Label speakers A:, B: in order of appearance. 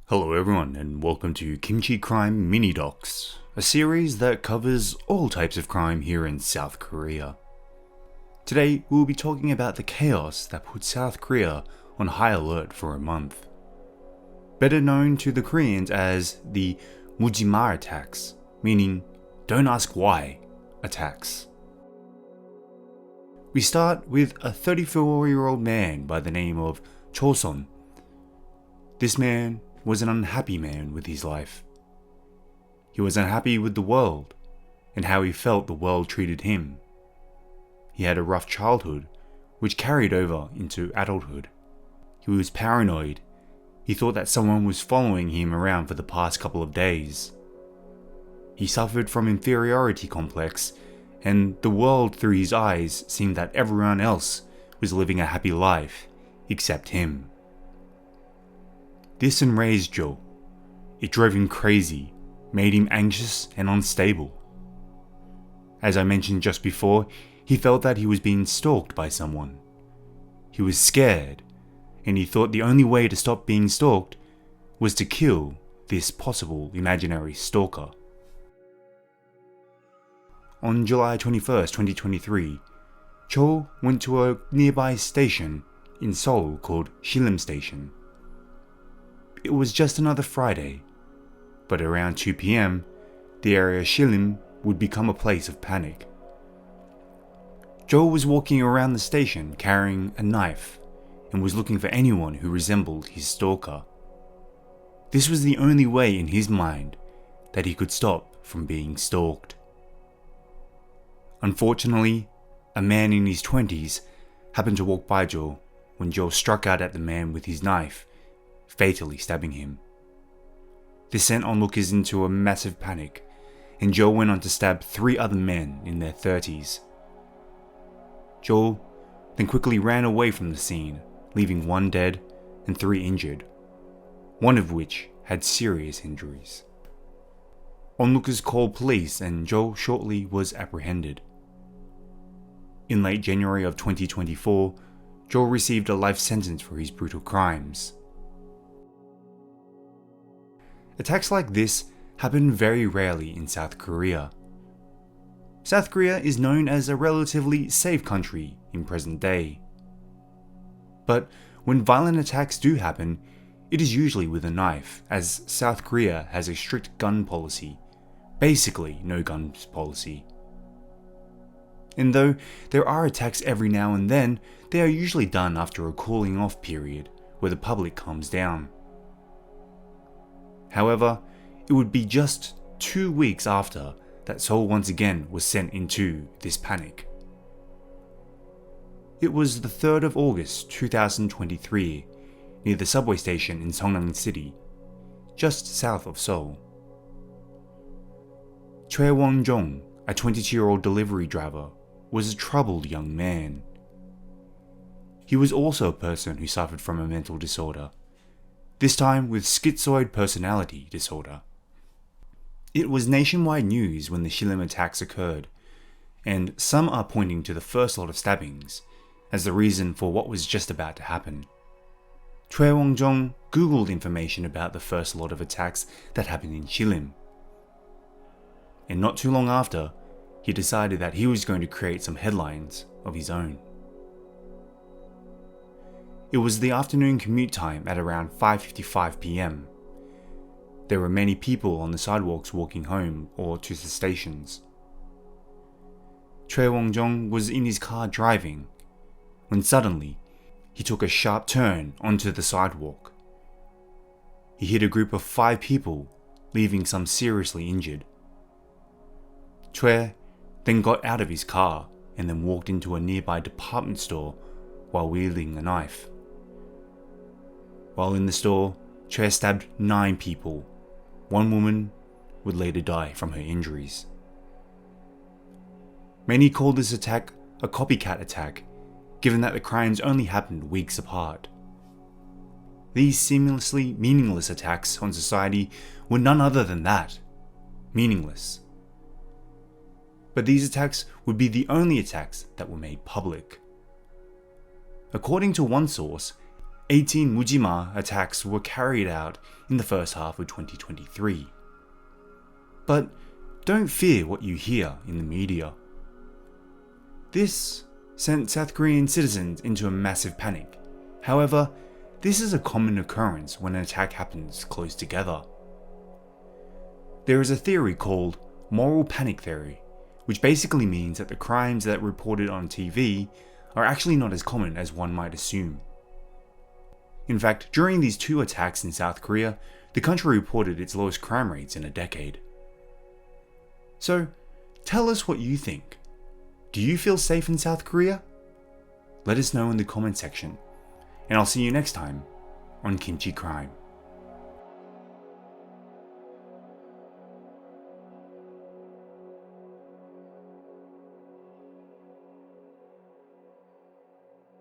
A: Hello everyone and welcome to Kimchi Crime Mini Docs, a series that covers all types of crime here in South Korea. Today we'll be talking about the chaos that put South Korea on high alert for a month. Better known to the Koreans as the Mudjima attacks, meaning don't ask why attacks. We start with a 34-year-old man by the name of Choson. This man was an unhappy man with his life. He was unhappy with the world and how he felt the world treated him. He had a rough childhood, which carried over into adulthood. He was paranoid. He thought that someone was following him around for the past couple of days. He suffered from inferiority complex, and the world through his eyes seemed that everyone else was living a happy life, except him. This enraged Joe. It drove him crazy, made him anxious and unstable. As I mentioned just before, he felt that he was being stalked by someone. He was scared, and he thought the only way to stop being stalked was to kill this possible imaginary stalker. On July 21st, 2023, Cho went to a nearby station in Seoul called Shilim Station. It was just another Friday, but around 2 p.m, the area Shilim would become a place of panic. Joe was walking around the station carrying a knife and was looking for anyone who resembled his stalker. This was the only way in his mind that he could stop from being stalked. Unfortunately, a man in his 20s happened to walk by Joe when Joe struck out at the man with his knife, fatally stabbing him. This sent onlookers into a massive panic, and Joe went on to stab 3 other men in their 30s. Joe then quickly ran away from the scene, leaving 1 dead and 3 injured, one of which had serious injuries. Onlookers called police and Joe shortly was apprehended. In late January of 2024, Joe received a life sentence for his brutal crimes. Attacks like this happen very rarely in South Korea. South Korea is known as a relatively safe country in present day. But when violent attacks do happen, it is usually with a knife, as South Korea has a strict gun policy, basically no guns policy. And though there are attacks every now and then, they are usually done after a cooling off period where the public calms down. However, it would be just 2 weeks after that Seoul once again was sent into this panic. It was the 3rd of August 2023, near the subway station in Seongnam City, just south of Seoul. Choi Won-jong, a 22-year-old delivery driver, was a troubled young man. He was also a person who suffered from a mental disorder, this time with schizoid personality disorder. It was nationwide news when the Shilim attacks occurred, and some are pointing to the first lot of stabbings as the reason for what was just about to happen. Choi Won-jong googled information about the first lot of attacks that happened in Shilim. And not too long after, he decided that he was going to create some headlines of his own. It was the afternoon commute time at around 5:55 p.m. There were many people on the sidewalks walking home or to the stations. Choi Won-jong was in his car driving, when suddenly he took a sharp turn onto the sidewalk. He hit a group of 5 people, leaving some seriously injured. Choi then got out of his car and then walked into a nearby department store while wielding a knife. While in the store, Choi stabbed 9 people. 1 woman would later die from her injuries. Many called this attack a copycat attack, given that the crimes only happened weeks apart. These seamlessly meaningless attacks on society were none other than that, meaningless. But these attacks would be the only attacks that were made public. According to one source, 18 Mudjima attacks were carried out in the first half of 2023. But don't fear what you hear in the media. This sent South Korean citizens into a massive panic. However, this is a common occurrence when an attack happens close together. There is a theory called moral panic theory, which basically means that the crimes that are reported on TV are actually not as common as one might assume. In fact, during these two attacks in South Korea, the country reported its lowest crime rates in a decade. So, tell us what you think. Do you feel safe in South Korea? Let us know in the comment section, and I'll see you next time on Kimchi Crime.